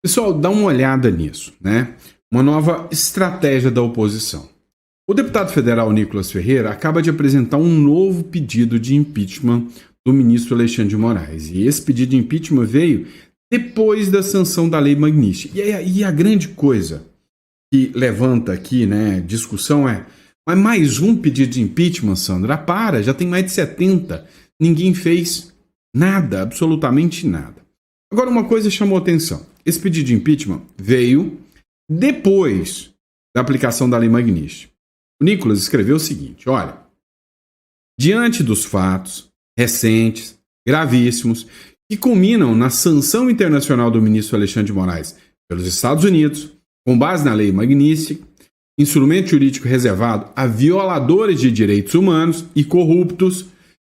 Pessoal, dá uma olhada nisso, né? Uma nova estratégia da oposição. O deputado federal Nicolas Ferreira acaba de apresentar um novo pedido de impeachment do ministro Alexandre de Moraes. E esse pedido de impeachment veio depois da sanção da Lei Magnitsky. E a grande coisa que levanta aqui, né, discussão é: mas mais um pedido de impeachment, Sandra? Para, já tem mais de 70. Ninguém fez nada, absolutamente nada. Agora, uma coisa chamou atenção. Esse pedido de impeachment veio depois da aplicação da Lei Magnitsky. O Nicolas escreveu o seguinte: olha, diante dos fatos recentes, gravíssimos, que culminam na sanção internacional do ministro Alexandre de Moraes pelos Estados Unidos, com base na Lei Magnitsky, instrumento jurídico reservado a violadores de direitos humanos e corruptos,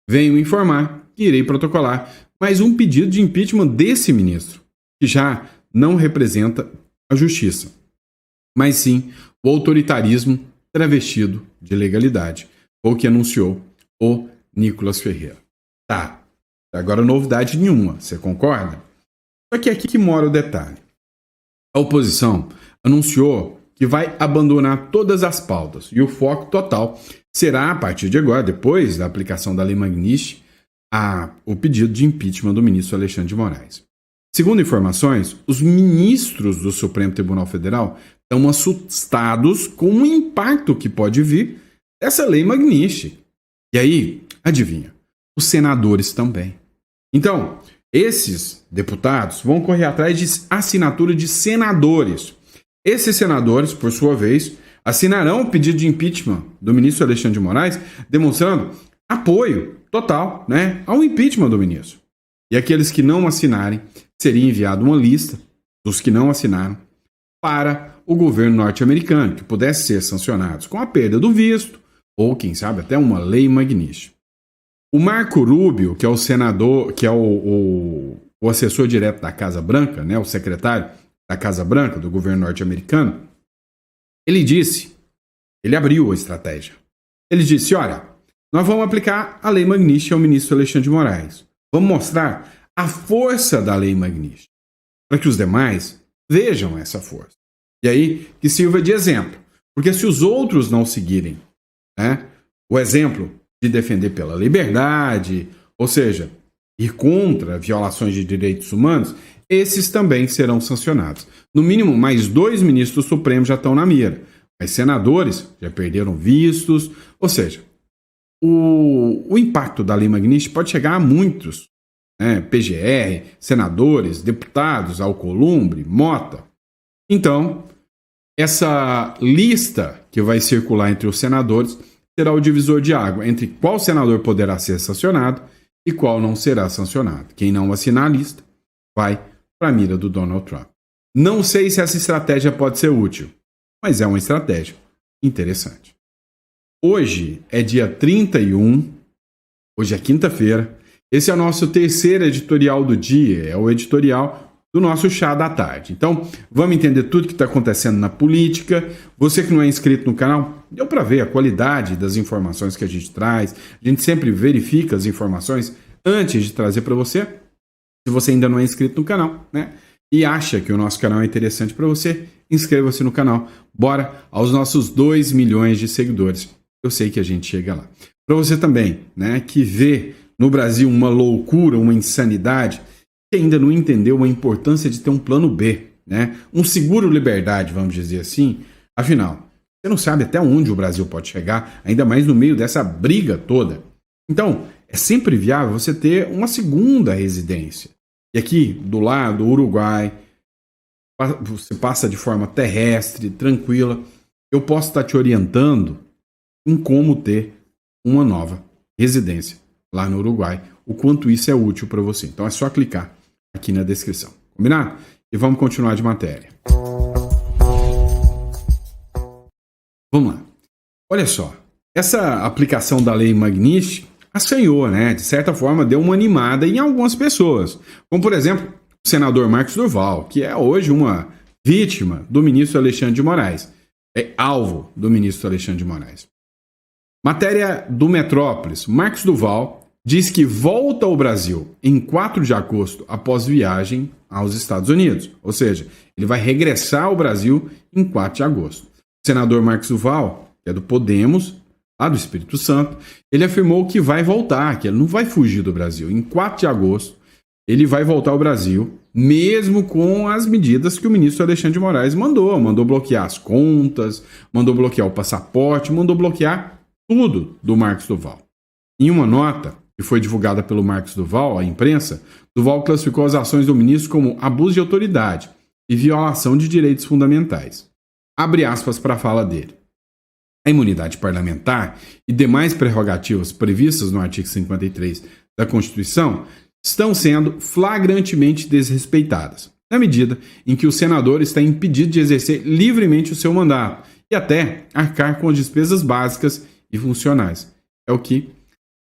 venho informar que irei protocolar mais um pedido de impeachment desse ministro, que já não representa a justiça, mas sim o autoritarismo travestido de legalidade, ou que anunciou o Nicolas Ferreira. Tá, agora novidade nenhuma, você concorda? Só que é aqui que mora o detalhe. A oposição anunciou que vai abandonar todas as pautas e o foco total será, a partir de agora, depois da aplicação da Lei Magnitsky, o pedido de impeachment do ministro Alexandre de Moraes. Segundo informações, os ministros do Supremo Tribunal Federal estão assustados com o impacto que pode vir dessa Lei Magnitsky. E aí, adivinha, os senadores também. Então, esses deputados vão correr atrás de assinatura de senadores. Esses senadores, por sua vez, assinarão o pedido de impeachment do ministro Alexandre de Moraes, demonstrando apoio total, né, ao impeachment do ministro. E aqueles que não assinarem, seria enviada uma lista dos que não assinaram para o governo norte-americano, que pudesse ser sancionados com a perda do visto, ou quem sabe até uma Lei Magnitsky. O Marco Rubio, que é o senador, que é o assessor direto da Casa Branca, né, o secretário da Casa Branca do governo norte-americano, ele abriu a estratégia. Ele disse: olha, nós vamos aplicar a Lei Magnitsky ao ministro Alexandre de Moraes. Vamos mostrar a força da Lei Magnitsky, para que os demais vejam essa força. E aí, que sirva de exemplo. Porque se os outros não seguirem, né, o exemplo de defender pela liberdade, ou seja, ir contra violações de direitos humanos, esses também serão sancionados. No mínimo, mais 2 ministros supremos já estão na mira. Mas senadores já perderam vistos. Ou seja, o impacto da Lei Magnitsky pode chegar a muitos. PGR, senadores, deputados, Alcolumbre, Mota. Então, essa lista que vai circular entre os senadores será o divisor de água entre qual senador poderá ser sancionado e qual não será sancionado. Quem não assinar a lista vai para a mira do Donald Trump. Não sei se essa estratégia pode ser útil, mas é uma estratégia interessante. Hoje é dia 31, hoje é quinta-feira. Esse é o nosso terceiro editorial do dia, é o editorial do nosso chá da tarde. Então, vamos entender tudo que está acontecendo na política. Você que não é inscrito no canal, deu para ver a qualidade das informações que a gente traz. A gente sempre verifica as informações antes de trazer para você. Se você ainda não é inscrito no canal, né, e acha que o nosso canal é interessante para você, inscreva-se no canal. Bora aos nossos 2 milhões de seguidores. Eu sei que a gente chega lá. Para você também, né, que vê no Brasil uma loucura, uma insanidade, que ainda não entendeu a importância de ter um plano B, né? Um seguro liberdade, vamos dizer assim. Afinal, você não sabe até onde o Brasil pode chegar, ainda mais no meio dessa briga toda. Então, é sempre viável você ter uma segunda residência. E aqui, do lado do Uruguai, você passa de forma terrestre, tranquila. Eu posso estar te orientando em como ter uma nova residência lá no Uruguai, o quanto isso é útil para você. Então é só clicar aqui na descrição. Combinado? E vamos continuar de matéria. Vamos lá. Olha só, essa aplicação da Lei Magnitsky assanhou, né? De certa forma, deu uma animada em algumas pessoas. Como, por exemplo, o senador Marcos Duval, que é hoje uma vítima do ministro Alexandre de Moraes. É alvo do ministro Alexandre de Moraes. Matéria do Metrópolis. Marcos Duval, diz que volta ao Brasil em 4 de agosto após viagem aos Estados Unidos. Ou seja, ele vai regressar ao Brasil em 4 de agosto. O senador Marcos Duval, que é do Podemos, lá do Espírito Santo, ele afirmou que vai voltar, que ele não vai fugir do Brasil. Em 4 de agosto, ele vai voltar ao Brasil, mesmo com as medidas que o ministro Alexandre de Moraes mandou. Mandou bloquear as contas, mandou bloquear o passaporte, mandou bloquear tudo do Marcos Duval. Em uma nota que foi divulgada pelo Marcos Duval à imprensa, Duval classificou as ações do ministro como abuso de autoridade e violação de direitos fundamentais. Abre aspas para a fala dele. A imunidade parlamentar e demais prerrogativas previstas no artigo 53 da Constituição estão sendo flagrantemente desrespeitadas, na medida em que o senador está impedido de exercer livremente o seu mandato e até arcar com as despesas básicas e funcionais. É o que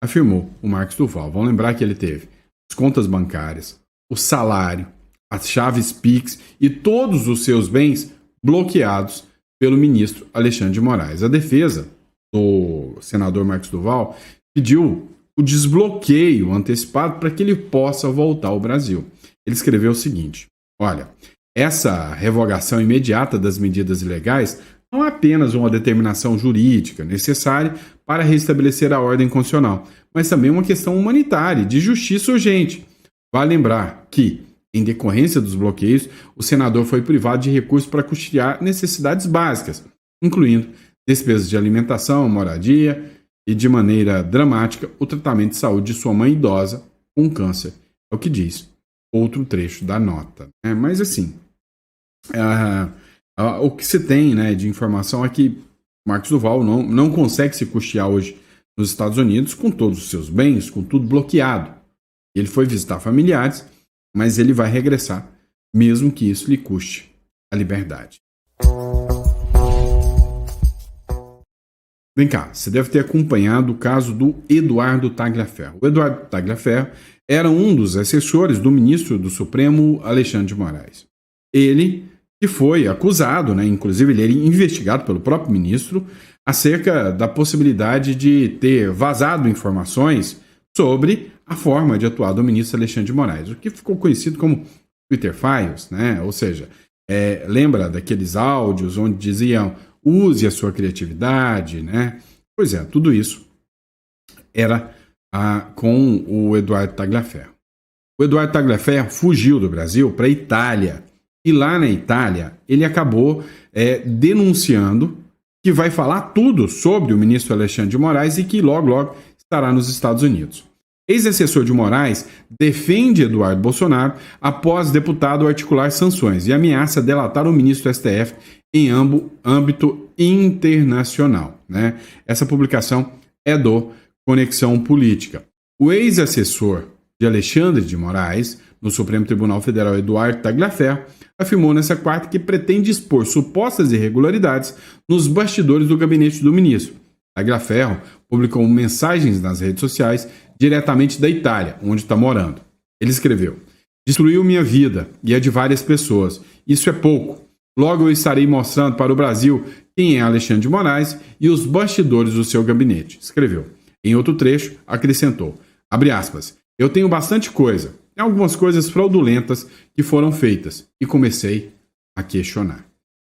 afirmou o Marcos Duval. Vamos lembrar que ele teve as contas bancárias, o salário, as chaves Pix e todos os seus bens bloqueados pelo ministro Alexandre de Moraes. A defesa do senador Marcos Duval pediu o desbloqueio antecipado para que ele possa voltar ao Brasil. Ele escreveu o seguinte: olha, essa revogação imediata das medidas ilegais não é apenas uma determinação jurídica necessária para restabelecer a ordem constitucional, mas também uma questão humanitária, de justiça urgente. Vale lembrar que, em decorrência dos bloqueios, o senador foi privado de recursos para custear necessidades básicas, incluindo despesas de alimentação, moradia e, de maneira dramática, o tratamento de saúde de sua mãe idosa com câncer. É o que diz outro trecho da nota. Mas assim, o que se tem, né, de informação é que Marcos Duval não consegue se custear hoje nos Estados Unidos com todos os seus bens, com tudo bloqueado. Ele foi visitar familiares, mas ele vai regressar, mesmo que isso lhe custe a liberdade. Vem cá, você deve ter acompanhado o caso do Eduardo Tagliaferro. O Eduardo Tagliaferro era um dos assessores do ministro do Supremo, Alexandre de Moraes. Ele que foi acusado, né, inclusive ele era investigado pelo próprio ministro, acerca da possibilidade de ter vazado informações sobre a forma de atuar do ministro Alexandre de Moraes, o que ficou conhecido como Twitter Files, né? Ou seja, lembra daqueles áudios onde diziam use a sua criatividade, né? Pois é, tudo isso era com o Eduardo Tagliaferro. O Eduardo Tagliaferro fugiu do Brasil para a Itália e lá na Itália ele acabou denunciando que vai falar tudo sobre o ministro Alexandre de Moraes e que logo estará nos Estados Unidos. Ex-assessor de Moraes defende Eduardo Bolsonaro após deputado articular sanções e ameaça delatar o ministro do STF em âmbito internacional, né? Essa publicação é do Conexão Política. O ex-assessor de Alexandre de Moraes no Supremo Tribunal Federal, Eduardo Tagliaferro, afirmou nessa quarta que pretende expor supostas irregularidades nos bastidores do gabinete do ministro. Tagliaferro publicou mensagens nas redes sociais diretamente da Itália, onde está morando. Ele escreveu: destruiu minha vida e a de várias pessoas. Isso é pouco. Logo eu estarei mostrando para o Brasil quem é Alexandre de Moraes e os bastidores do seu gabinete. Escreveu. Em outro trecho, acrescentou, abre aspas, eu tenho bastante coisa, tem algumas coisas fraudulentas que foram feitas, e comecei a questionar.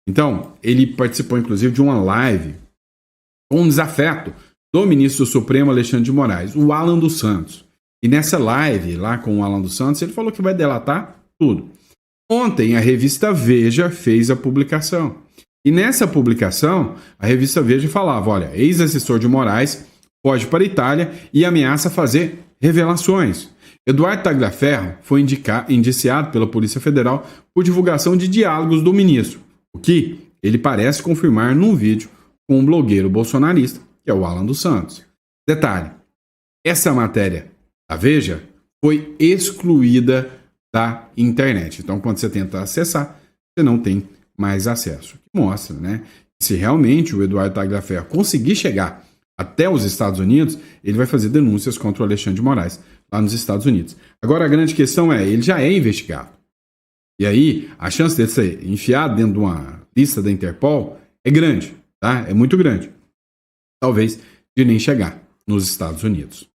Então, ele participou inclusive de uma live com um desafeto do ministro do Supremo Alexandre de Moraes, o Alan dos Santos. E nessa live, lá com o Alan dos Santos, ele falou que vai delatar tudo. Ontem, a revista Veja fez a publicação. E nessa publicação, a revista Veja falava, olha, ex-assessor de Moraes foge para a Itália e ameaça fazer revelações. Eduardo Tagliaferro foi indiciado pela Polícia Federal por divulgação de diálogos do ministro, o que ele parece confirmar num vídeo com um blogueiro bolsonarista, que é o Alan dos Santos. Detalhe, essa matéria da Veja foi excluída da internet. Então, quando você tenta acessar, você não tem mais acesso. Mostra, né, que se realmente o Eduardo Tagliaferro conseguir chegar até os Estados Unidos, ele vai fazer denúncias contra o Alexandre de Moraes lá nos Estados Unidos. Agora, a grande questão é, ele já é investigado. E aí, a chance de ser enfiado dentro de uma lista da Interpol é grande, tá? É muito grande. Talvez de nem chegar nos Estados Unidos.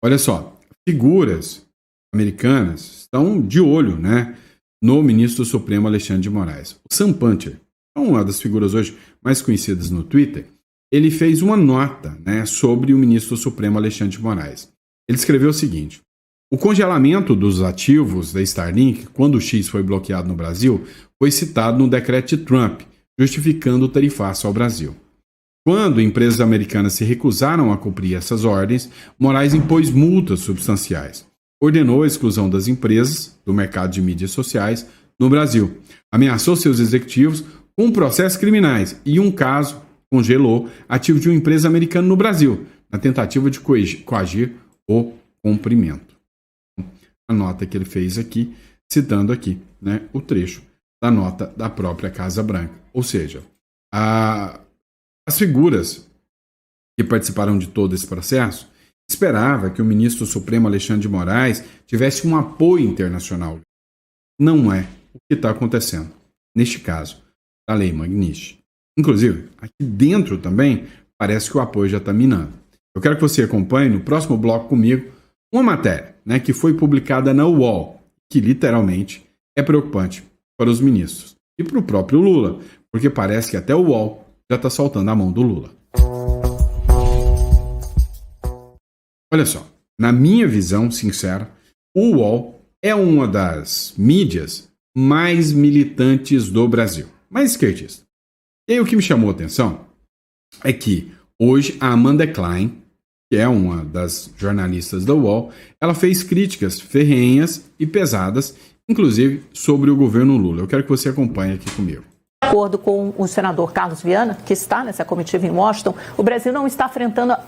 Olha só, figuras americanas estão de olho, né, no ministro do Supremo Alexandre de Moraes. O Sam Puncher, uma das figuras hoje mais conhecidas no Twitter, ele fez uma nota, né, sobre o ministro do Supremo Alexandre de Moraes. Ele escreveu o seguinte: o congelamento dos ativos da Starlink, quando o X foi bloqueado no Brasil, foi citado no decreto de Trump, justificando o tarifaço ao Brasil. Quando empresas americanas se recusaram a cumprir essas ordens, Moraes impôs multas substanciais. Ordenou a exclusão das empresas do mercado de mídias sociais no Brasil. Ameaçou seus executivos com processos criminais e, um caso, congelou ativos de uma empresa americana no Brasil, na tentativa de coagir o cumprimento. A nota que ele fez aqui, citando aqui, né, o trecho da nota da própria Casa Branca. Ou seja, as figuras que participaram de todo esse processo esperava que o ministro Supremo Alexandre de Moraes tivesse um apoio internacional. Não é o que está acontecendo, neste caso, da Lei Magnitsky. Inclusive, aqui dentro também, parece que o apoio já está minando. Eu quero que você acompanhe no próximo bloco comigo uma matéria, né, que foi publicada na UOL, que literalmente é preocupante para os ministros e para o próprio Lula, porque parece que até o UOL já está soltando a mão do Lula. Olha só, na minha visão sincera, o UOL é uma das mídias mais militantes do Brasil, mais esquerdista. E aí o que me chamou a atenção é que hoje a Amanda Klein, que é uma das jornalistas da UOL, ela fez críticas ferrenhas e pesadas, inclusive sobre o governo Lula. Eu quero que você acompanhe aqui comigo. De acordo com o senador Carlos Viana, que está nessa comitiva em Washington, o Brasil não está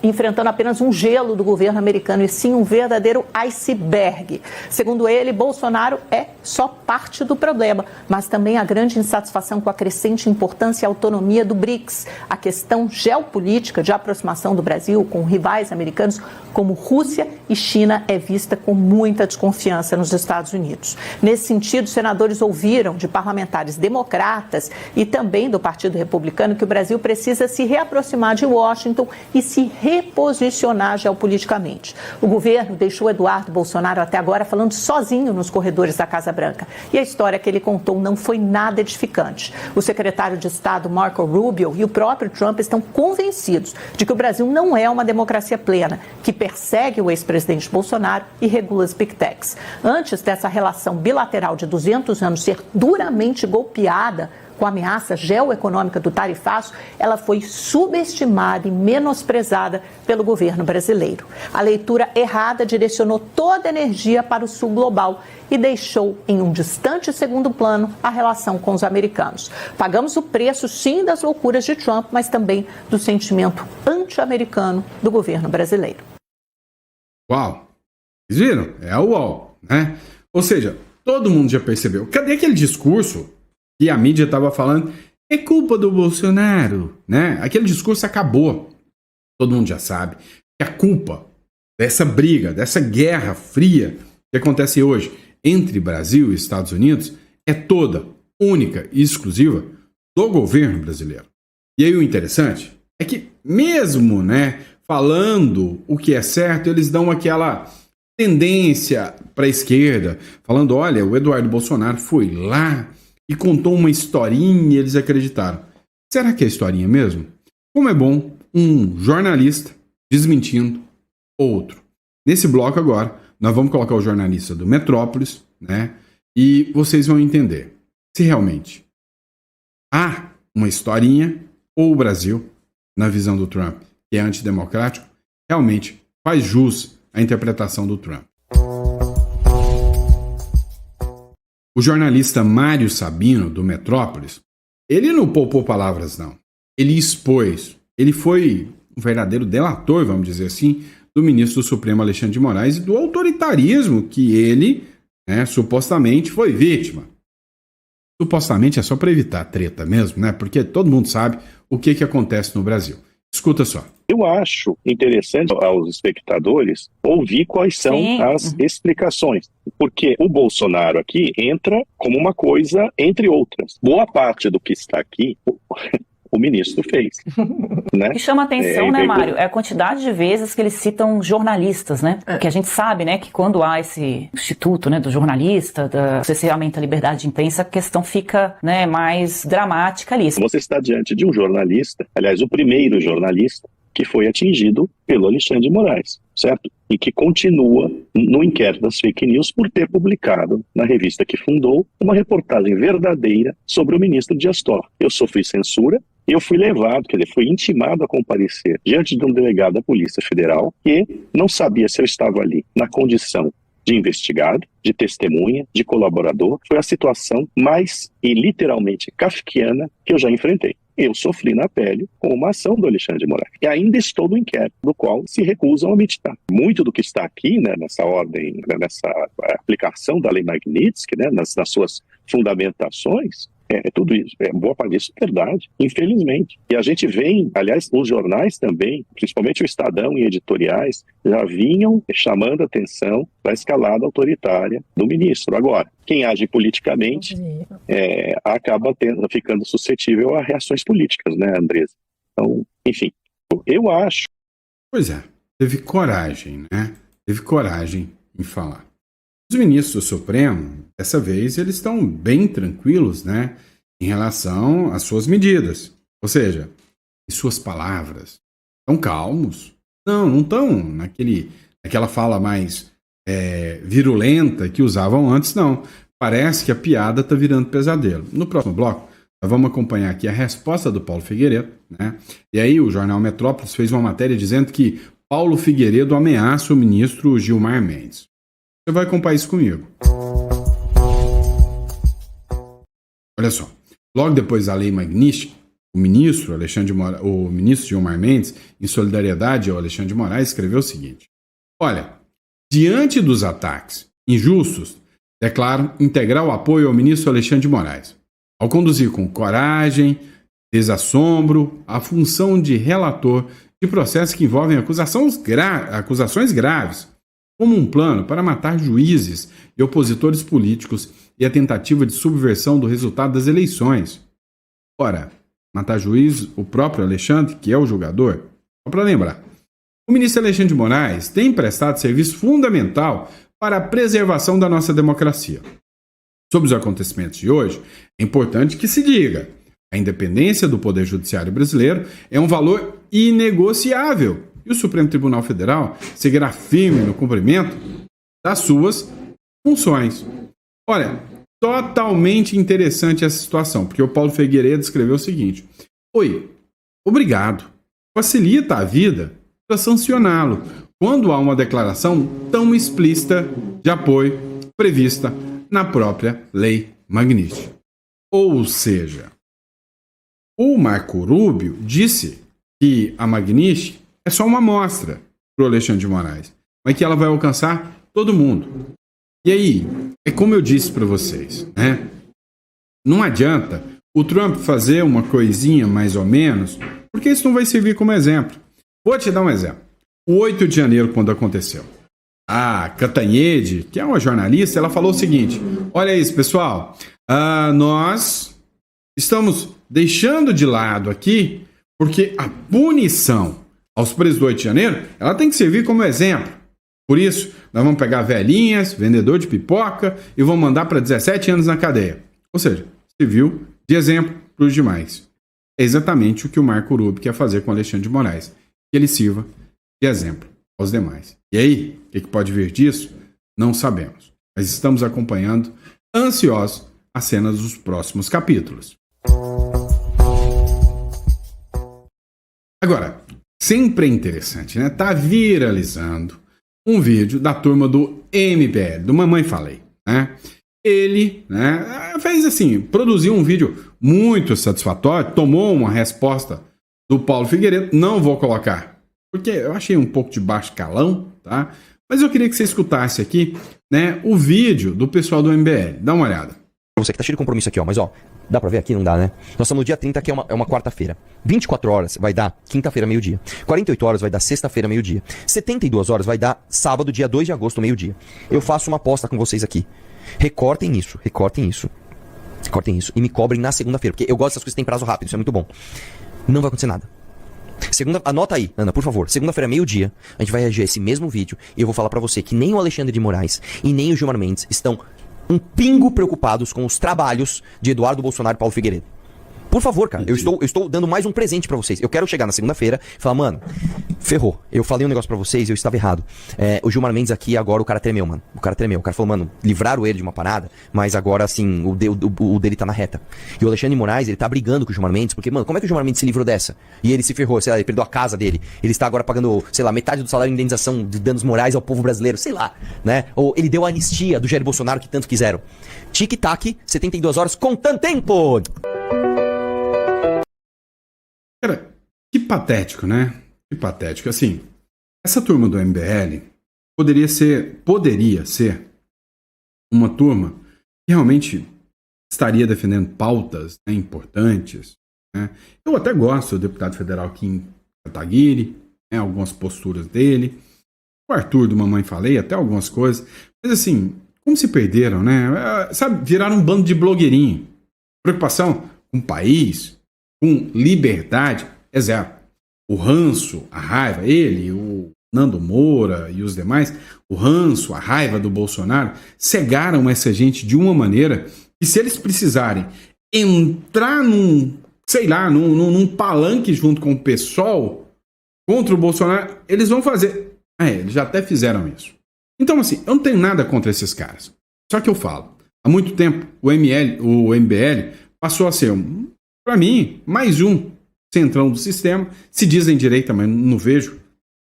enfrentando apenas um gelo do governo americano, e sim um verdadeiro iceberg. Segundo ele, Bolsonaro é só parte do problema, mas também a grande insatisfação com a crescente importância e autonomia do BRICS. A questão geopolítica de aproximação do Brasil com rivais americanos como Rússia e China é vista com muita desconfiança nos Estados Unidos. Nesse sentido, senadores ouviram de parlamentares democratas e também do Partido Republicano que o Brasil precisa se reaproximar de Washington e se reposicionar geopoliticamente. O governo deixou Eduardo Bolsonaro até agora falando sozinho nos corredores da Casa Branca. E a história que ele contou não foi nada edificante. O secretário de Estado, Marco Rubio, e o próprio Trump estão convencidos de que o Brasil não é uma democracia plena, que persegue o ex-presidente Bolsonaro e regula as Big Techs. Antes dessa relação bilateral de 200 anos ser duramente golpeada com a ameaça geoeconômica do tarifaço, ela foi subestimada e menosprezada pelo governo brasileiro. A leitura errada direcionou toda a energia para o sul global e deixou em um distante segundo plano a relação com os americanos. Pagamos o preço, sim, das loucuras de Trump, mas também do sentimento anti-americano do governo brasileiro. Uau! Vocês viram? É a UOL, né? Ou seja, todo mundo já percebeu. Cadê aquele discurso que a mídia estava falando? É culpa do Bolsonaro, né? Aquele discurso acabou. Todo mundo já sabe que a culpa dessa briga, dessa guerra fria que acontece hoje entre Brasil e Estados Unidos é toda, única e exclusiva do governo brasileiro. E aí o interessante é que mesmo, né, falando o que é certo, eles dão aquela tendência para a esquerda, falando, olha, o Eduardo Bolsonaro foi lá e contou uma historinha e eles acreditaram. Será que é historinha mesmo? Como é bom um jornalista desmentindo outro. Nesse bloco agora, nós vamos colocar o jornalista do Metrópolis, né? E vocês vão entender se realmente há uma historinha ou o Brasil, na visão do Trump, que é antidemocrático, realmente faz jus à interpretação do Trump. O jornalista Mário Sabino, do Metrópolis, ele não poupou palavras, não. Ele expôs, ele foi um verdadeiro delator, vamos dizer assim, do ministro do Supremo Alexandre de Moraes e do autoritarismo que ele, né, supostamente foi vítima. Supostamente é só para evitar treta mesmo, né? Porque todo mundo sabe o que acontece no Brasil. Escuta só. Eu acho interessante aos espectadores ouvir quais são as explicações, porque o Bolsonaro aqui entra como uma coisa entre outras. Boa parte do que está aqui, o ministro fez. Né? O que chama atenção, né, Mário, é a quantidade de vezes que eles citam jornalistas, né? Porque a gente sabe, né, que quando há esse instituto, né, do jornalista, do cerceamento à liberdade de imprensa, a questão fica, né, mais dramática ali. Você está diante de um jornalista, aliás, o primeiro jornalista que foi atingido pelo Alexandre de Moraes, certo? E que continua no inquérito das fake news por ter publicado na revista que fundou uma reportagem verdadeira sobre o ministro Dias Toffoli. Eu sofri censura, eu fui levado, quer dizer, fui intimado a comparecer diante de um delegado da Polícia Federal que não sabia se eu estava ali na condição de investigado, de testemunha, de colaborador. Foi a situação mais e literalmente kafkiana que eu já enfrentei. Eu sofri na pele com uma ação do Alexandre de Moraes. E ainda estou no inquérito, do qual se recusam a meditar. Muito do que está aqui, né, nessa ordem, nessa aplicação da Lei Magnitsky, né, nas suas fundamentações, tudo isso, boa parte disso é verdade, infelizmente. E a gente vem, aliás, os jornais também, principalmente o Estadão e editoriais, já vinham chamando a atenção para a escalada autoritária do ministro. Agora, quem age politicamente acaba ficando suscetível a reações políticas, né, Andresa? Então, enfim, eu acho. Pois é, teve coragem, né? Teve coragem em falar. Os ministros do Supremo, dessa vez, eles estão bem tranquilos, né, em relação às suas medidas. Ou seja, em suas palavras. Estão calmos. Não estão naquela fala mais virulenta que usavam antes, não. Parece que a piada está virando pesadelo. No próximo bloco, nós vamos acompanhar aqui a resposta do Paulo Figueiredo, né? E aí o jornal Metrópolis fez uma matéria dizendo que Paulo Figueiredo ameaça o ministro Gilmar Mendes. Você vai acompanhar isso comigo. Olha só. Logo depois da Lei Magnitsky, o ministro Gilmar Mendes, em solidariedade ao Alexandre de Moraes, escreveu o seguinte: olha, diante dos ataques injustos, declaro integral apoio ao ministro Alexandre de Moraes, ao conduzir com coragem, desassombro, a função de relator de processos que envolvem acusações graves, como um plano para matar juízes e opositores políticos e a tentativa de subversão do resultado das eleições. Ora, matar juiz, o próprio Alexandre, que é o julgador? Só para lembrar, o ministro Alexandre de Moraes tem prestado serviço fundamental para a preservação da nossa democracia. Sobre os acontecimentos de hoje, é importante que se diga: a independência do Poder Judiciário brasileiro é um valor inegociável e o Supremo Tribunal Federal seguirá firme no cumprimento das suas funções. Olha, totalmente interessante essa situação, porque o Paulo Figueiredo escreveu o seguinte: oi, obrigado. Facilita a vida para sancioná-lo quando há uma declaração tão explícita de apoio prevista na própria Lei Magnitsky. Ou seja, o Marco Rubio disse que a Magnitsky é só uma amostra para o Alexandre de Moraes, mas que ela vai alcançar todo mundo. E aí, é como eu disse para vocês, né? Não adianta o Trump fazer uma coisinha mais ou menos, porque isso não vai servir como exemplo. Vou te dar um exemplo. O 8 de janeiro, quando aconteceu, a Catanhede, que é uma jornalista, ela falou o seguinte: olha isso, pessoal, nós estamos deixando de lado aqui, porque a punição aos presos do 8 de janeiro, ela tem que servir como exemplo. Por isso, nós vamos pegar velhinhas, vendedor de pipoca, e vamos mandar para 17 anos na cadeia. Ou seja, serviu de exemplo para os demais. É exatamente o que o Marco Rubio quer fazer com o Alexandre de Moraes, que ele sirva de exemplo aos demais. E aí, o que pode vir disso? Não sabemos. Mas estamos acompanhando, ansiosos, as cenas dos próximos capítulos. Agora, sempre é interessante, né? Tá viralizando um vídeo da turma do MBL, do Mamãe Falei, né? Ele, né, fez assim, produziu um vídeo muito satisfatório, tomou uma resposta do Paulo Figueiredo, não vou colocar, porque eu achei um pouco de baixo calão, tá? Mas eu queria que você escutasse aqui, né, o vídeo do pessoal do MBL. Dá uma olhada. Você que tá cheio de compromisso aqui, ó, mas ó, dá pra ver aqui? Não dá, né? Nós estamos no dia 30, que é uma quarta-feira. 24 horas vai dar quinta-feira, meio-dia. 48 horas vai dar sexta-feira, meio-dia. 72 horas vai dar sábado, dia 2 de agosto, meio-dia. Eu faço uma aposta com vocês aqui. Recortem isso, recortem isso. Cortem isso e me cobrem na segunda-feira, porque eu gosto dessas coisas que tem prazo rápido, isso é muito bom. Não vai acontecer nada. Anota aí, Ana, por favor. Segunda-feira, meio-dia, a gente vai reagir a esse mesmo vídeo e eu vou falar pra você que nem o Alexandre de Moraes e nem o Gilmar Mendes estão um pingo preocupados com os trabalhos de Eduardo Bolsonaro e Paulo Figueiredo. Por favor, cara, eu estou dando mais um presente pra vocês. Eu quero chegar na segunda-feira e falar, mano, ferrou. Eu falei um negócio pra vocês e eu estava errado. O Gilmar Mendes aqui, agora o cara tremeu, mano. O cara tremeu. O cara falou, mano, livraram ele de uma parada, mas agora, assim, o dele tá na reta. E o Alexandre de Moraes, ele tá brigando com o Gilmar Mendes, porque, mano, como é que o Gilmar Mendes se livrou dessa? E ele se ferrou, sei lá, ele perdeu a casa dele. Ele está agora pagando, sei lá, metade do salário de indenização de danos morais ao povo brasileiro, sei lá, né? Ou ele deu a anistia do Jair Bolsonaro que tanto quiseram. Tic-tac, 72 horas, contando tempo! Cara, que patético, né? Que patético. Assim, essa turma do MBL poderia ser uma turma que realmente estaria defendendo pautas, né, importantes, né? Eu até gosto do deputado federal Kim Kataguiri, né, algumas posturas dele. O Arthur do Mamãe Falei, até algumas coisas. Mas assim, como se perderam, né? Sabe, viraram um bando de blogueirinho. Preocupação com o país, com liberdade, é zero. O ranço, a raiva, ele, o Nando Moura e os demais, o ranço, a raiva do Bolsonaro, cegaram essa gente de uma maneira que se eles precisarem entrar num palanque junto com o PSOL contra o Bolsonaro, eles vão fazer. Eles já até fizeram isso. Então, assim, eu não tenho nada contra esses caras. Só que eu falo, há muito tempo o MBL passou a ser para mim, mais um centrão do sistema. Se dizem direita, mas não vejo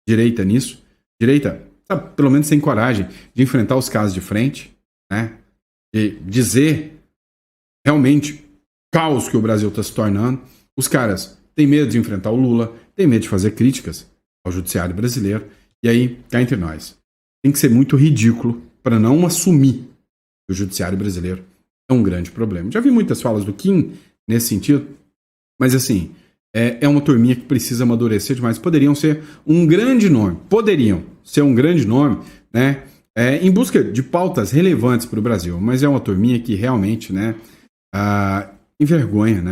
direita nisso. Direita, sabe, pelo menos tem coragem de enfrentar os casos de frente, né? De dizer realmente o caos que o Brasil está se tornando. Os caras têm medo de enfrentar o Lula, têm medo de fazer críticas ao judiciário brasileiro. E aí, cá entre nós, tem que ser muito ridículo para não assumir que o judiciário brasileiro é um grande problema. Já vi muitas falas do Kim nesse sentido, mas assim, é uma turminha que precisa amadurecer demais. Poderiam ser um grande nome, né, em busca de pautas relevantes para o Brasil, mas é uma turminha que realmente, né, envergonha,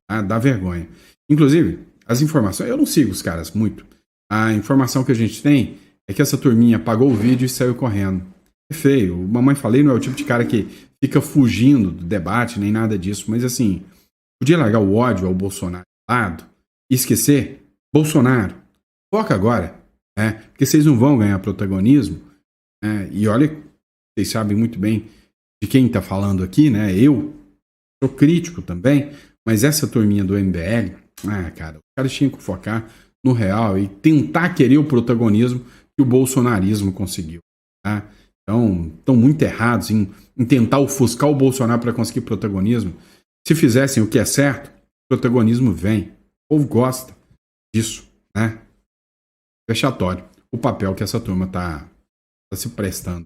tá? Dá vergonha. Inclusive, as informações, eu não sigo os caras muito, a informação que a gente tem é que essa turminha apagou o vídeo e saiu correndo. É feio, o Mamãe Falei não é o tipo de cara que fica fugindo do debate, nem nada disso, mas assim, podia largar o ódio ao Bolsonaro de lado e esquecer Bolsonaro. Foca agora, né? Porque vocês não vão ganhar protagonismo, né? E olha, vocês sabem muito bem de quem está falando aqui, né? Eu sou crítico também, mas essa turminha do MBL, cara, os caras tinham que focar no real e tentar querer o protagonismo que o bolsonarismo conseguiu, tá? Então, estão muito errados em tentar ofuscar o Bolsonaro para conseguir protagonismo. Se fizessem o que é certo, o protagonismo vem. O povo gosta disso, né? Vexatório o papel que essa turma tá se prestando.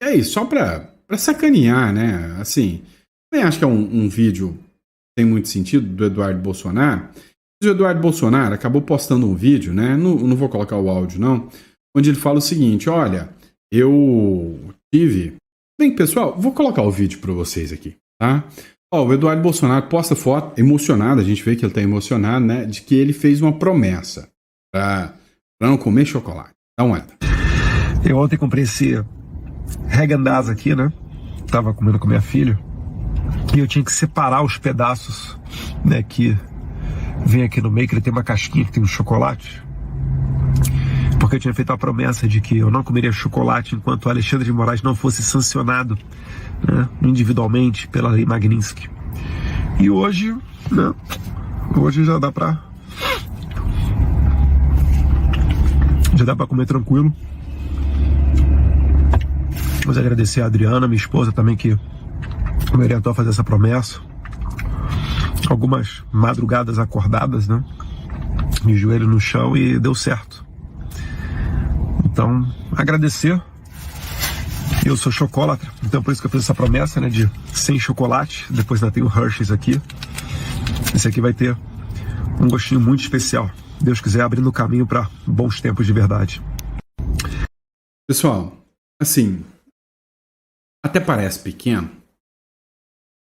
E aí, só para sacanear, né? Assim, nem acho que é um vídeo que tem muito sentido do Eduardo Bolsonaro. O Eduardo Bolsonaro acabou postando um vídeo, né? Não vou colocar o áudio, não. Onde ele fala o seguinte: olha, eu tive. Bem, pessoal, vou colocar o vídeo para vocês aqui, tá? Ó, o Eduardo Bolsonaro posta foto emocionado, a gente vê que ele tá emocionado, né? De que ele fez uma promessa para não comer chocolate. Dá uma olhada. Eu ontem comprei esse Häagen-Dazs aqui, né? Tava comendo com minha filha. E eu tinha que separar os pedaços, né? Que vem aqui no meio, que ele tem uma casquinha que tem um chocolate. Porque eu tinha feito a promessa de que eu não comeria chocolate enquanto o Alexandre de Moraes não fosse sancionado, né, individualmente pela lei Magnitsky. E hoje, né, hoje já dá pra comer tranquilo. Vamos agradecer a Adriana, minha esposa também, que me orientou a fazer essa promessa. Algumas madrugadas acordadas, né, de joelho no chão, e deu certo. Então, agradecer. Eu sou chocolatra, então por isso que eu fiz essa promessa, né, de sem chocolate. Depois ainda tem o Hershey's aqui. Esse aqui vai ter um gostinho muito especial. Deus quiser, abrindo o caminho para bons tempos de verdade. Pessoal, assim, até parece pequeno,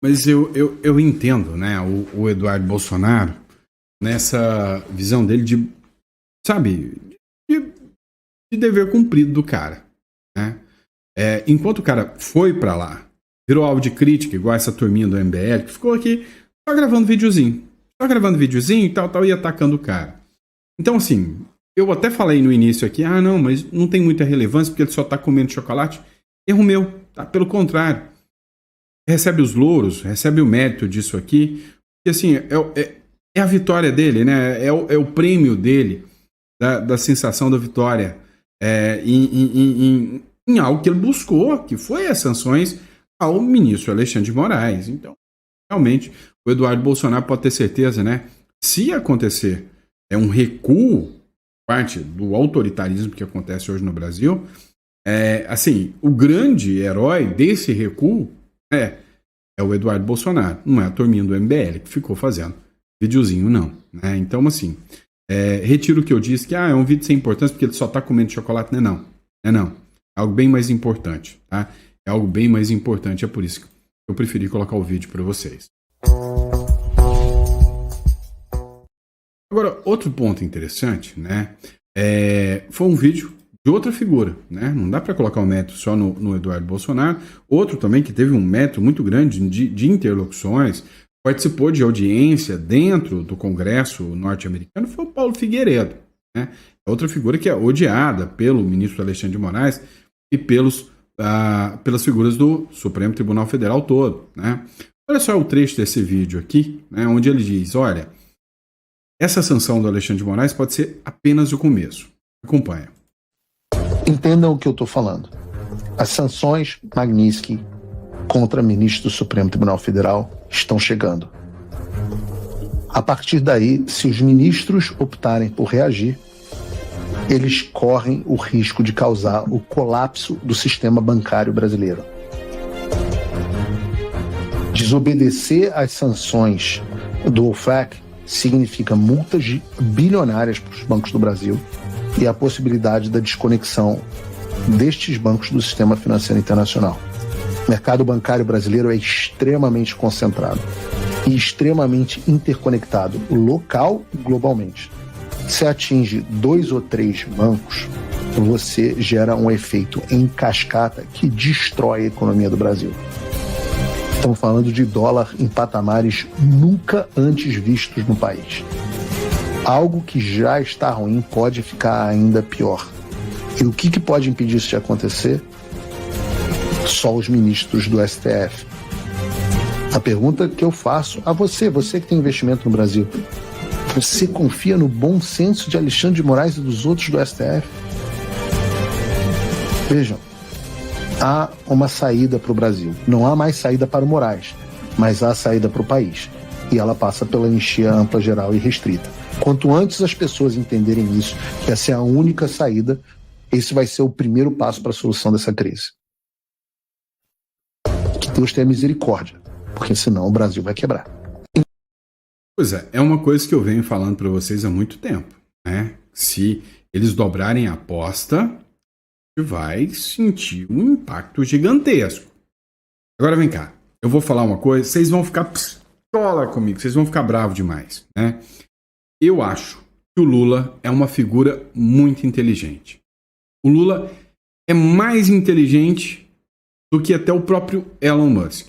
mas eu entendo, né, o Eduardo Bolsonaro nessa visão dele de, sabe, de dever cumprido do cara, né? Enquanto o cara foi pra lá, virou alvo de crítica, igual essa turminha do MBL, que ficou aqui só gravando videozinho e tal, e atacando o cara. Então, assim, eu até falei no início aqui, não, mas não tem muita relevância porque ele só tá comendo chocolate. Erro meu, tá? Pelo contrário. Recebe os louros, recebe o mérito disso aqui, porque assim, é a vitória dele, né? É o prêmio dele, da sensação da vitória em algo que ele buscou, que foi as sanções ao ministro Alexandre de Moraes. Então, realmente, o Eduardo Bolsonaro pode ter certeza, né? Se acontecer um recuo, parte do autoritarismo que acontece hoje no Brasil, assim, o grande herói desse recuo é o Eduardo Bolsonaro, não é a turminha do MBL que ficou fazendo videozinho, não. Né? Então, assim, retiro o que eu disse, que é um vídeo sem importância porque ele só tá comendo chocolate, não é não. É algo bem mais importante, tá? É algo bem mais importante, é por isso que eu preferi colocar o vídeo para vocês. Agora, outro ponto interessante, né? Foi um vídeo de outra figura, né? Não dá para colocar o mérito só no Eduardo Bolsonaro. Outro também que teve um mérito muito grande de interlocuções, participou de audiência dentro do Congresso norte-americano, foi o Paulo Figueiredo, né? Outra figura que é odiada pelo ministro Alexandre de Moraes e pelas figuras do Supremo Tribunal Federal todo, né? Olha só o trecho desse vídeo aqui, né, onde ele diz, olha, essa sanção do Alexandre de Moraes pode ser apenas o começo. Acompanha. Entendam o que eu estou falando. As sanções Magnitsky contra ministros do Supremo Tribunal Federal estão chegando. A partir daí, se os ministros optarem por reagir, eles correm o risco de causar o colapso do sistema bancário brasileiro. Desobedecer às sanções do OFAC significa multas bilionárias para os bancos do Brasil e a possibilidade da desconexão destes bancos do sistema financeiro internacional. O mercado bancário brasileiro é extremamente concentrado e extremamente interconectado, local e globalmente. Se atinge 2 ou 3 bancos, você gera um efeito em cascata que destrói a economia do Brasil. Estamos falando de dólar em patamares nunca antes vistos no país. Algo que já está ruim pode ficar ainda pior. E o que pode impedir isso de acontecer? Só os ministros do STF. A pergunta que eu faço a você que tem investimento no Brasil, você confia no bom senso de Alexandre de Moraes e dos outros do STF? Vejam, há uma saída para o Brasil. Não há mais saída para o Moraes, mas há saída para o país. E ela passa pela anistia ampla, geral e restrita. Quanto antes as pessoas entenderem isso, que essa é a única saída, esse vai ser o primeiro passo para a solução dessa crise. Que Deus tenha misericórdia, porque senão o Brasil vai quebrar. Pois é uma coisa que eu venho falando para vocês há muito tempo, né? Se eles dobrarem a aposta, vai sentir um impacto gigantesco. Agora vem cá, eu vou falar uma coisa, vocês vão ficar pistola comigo, vocês vão ficar bravos demais, né? Eu acho que o Lula é uma figura muito inteligente. O Lula é mais inteligente do que até o próprio Elon Musk.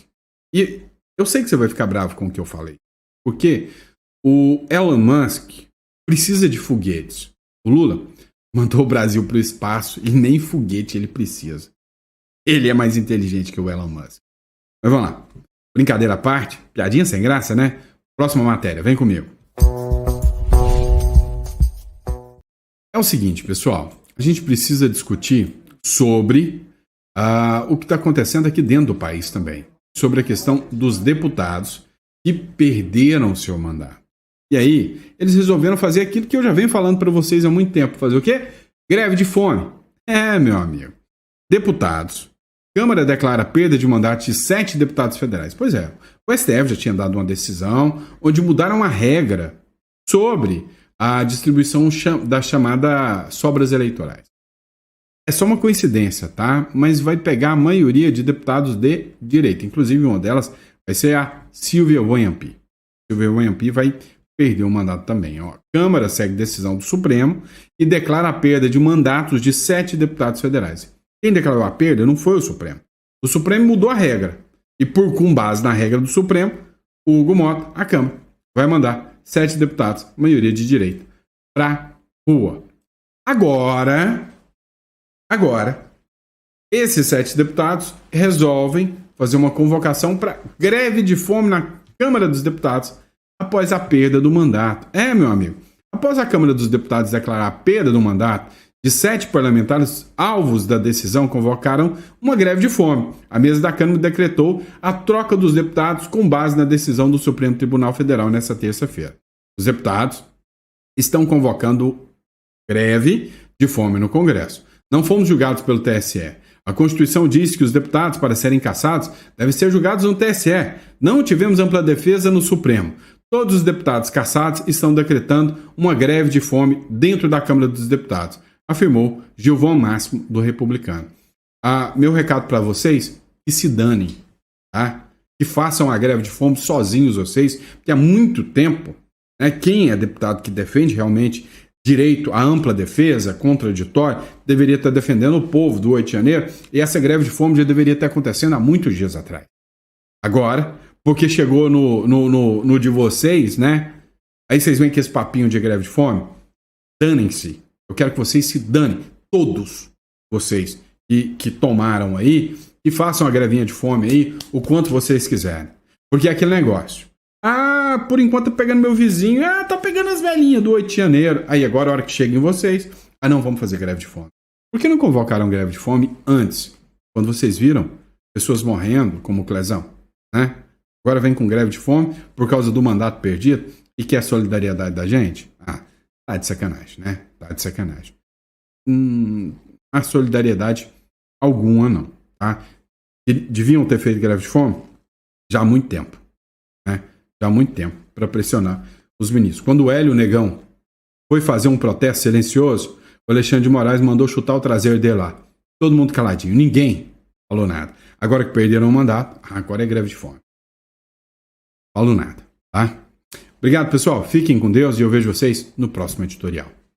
E eu sei que você vai ficar bravo com o que eu falei, porque o Elon Musk precisa de foguetes. O Lula mandou o Brasil para o espaço e nem foguete ele precisa. Ele é mais inteligente que o Elon Musk. Mas vamos lá. Brincadeira à parte, piadinha sem graça, né? Próxima matéria, vem comigo. É o seguinte, pessoal. A gente precisa discutir sobre o que está acontecendo aqui dentro do país também. Sobre a questão dos deputados que perderam seu mandato. E aí, eles resolveram fazer aquilo que eu já venho falando para vocês há muito tempo. Fazer o quê? Greve de fome. Meu amigo. Deputados. Câmara declara perda de mandato de 7 deputados federais. Pois é, o STF já tinha dado uma decisão onde mudaram a regra sobre a distribuição das chamadas sobras eleitorais. É só uma coincidência, tá? Mas vai pegar a maioria de deputados de direita. Inclusive, uma delas vai ser a Silvia Wanhampi. Silvia Wanhampi vai perder o mandato também. Ó. A Câmara segue decisão do Supremo e declara a perda de mandatos de 7 deputados federais. Quem declarou a perda não foi o Supremo. O Supremo mudou a regra. E com base na regra do Supremo, o Hugo Mota, a Câmara, vai mandar 7 deputados, maioria de direita, para rua. Agora, esses 7 deputados resolvem fazer uma convocação para greve de fome na Câmara dos Deputados após a perda do mandato. Meu amigo, após a Câmara dos Deputados declarar a perda do mandato de 7 parlamentares alvos da decisão, convocaram uma greve de fome. A mesa da Câmara decretou a troca dos deputados com base na decisão do Supremo Tribunal Federal nesta terça-feira. Os deputados estão convocando greve de fome no Congresso. Não fomos julgados pelo TSE. A Constituição diz que os deputados, para serem cassados, devem ser julgados no TSE. Não tivemos ampla defesa no Supremo. Todos os deputados cassados estão decretando uma greve de fome dentro da Câmara dos Deputados, afirmou Gilvan Máximo, do Republicano. Meu recado para vocês, que se danem, tá? Que façam a greve de fome sozinhos vocês, porque há muito tempo, né, quem é deputado que defende realmente direito à ampla defesa, contraditório, deveria estar defendendo o povo do 8 de janeiro, e essa greve de fome já deveria estar acontecendo há muitos dias atrás. Agora, porque chegou no de vocês, né? Aí vocês veem que esse papinho de greve de fome, danem-se. Eu quero que vocês se danem, todos vocês que tomaram aí, e façam a grevinha de fome aí o quanto vocês quiserem. Porque é aquele negócio. Por enquanto tá pegando meu vizinho. Tá pegando as velhinhas do 8 de janeiro. Aí agora, a hora que cheguem vocês, não, vamos fazer greve de fome. Por que não convocaram greve de fome antes? Quando vocês viram pessoas morrendo, como o Clezão, né? Agora vem com greve de fome por causa do mandato perdido e quer a solidariedade da gente? Tá de sacanagem, né? Tá de sacanagem. A solidariedade alguma não, tá? Deviam ter feito greve de fome já há muito tempo, né? Já há muito tempo para pressionar os ministros. Quando o Hélio Negão foi fazer um protesto silencioso, o Alexandre de Moraes mandou chutar o traseiro dele lá. Todo mundo caladinho, ninguém falou nada. Agora que perderam o mandato, agora é greve de fome. Falo nada, tá? Obrigado, pessoal. Fiquem com Deus e eu vejo vocês no próximo editorial.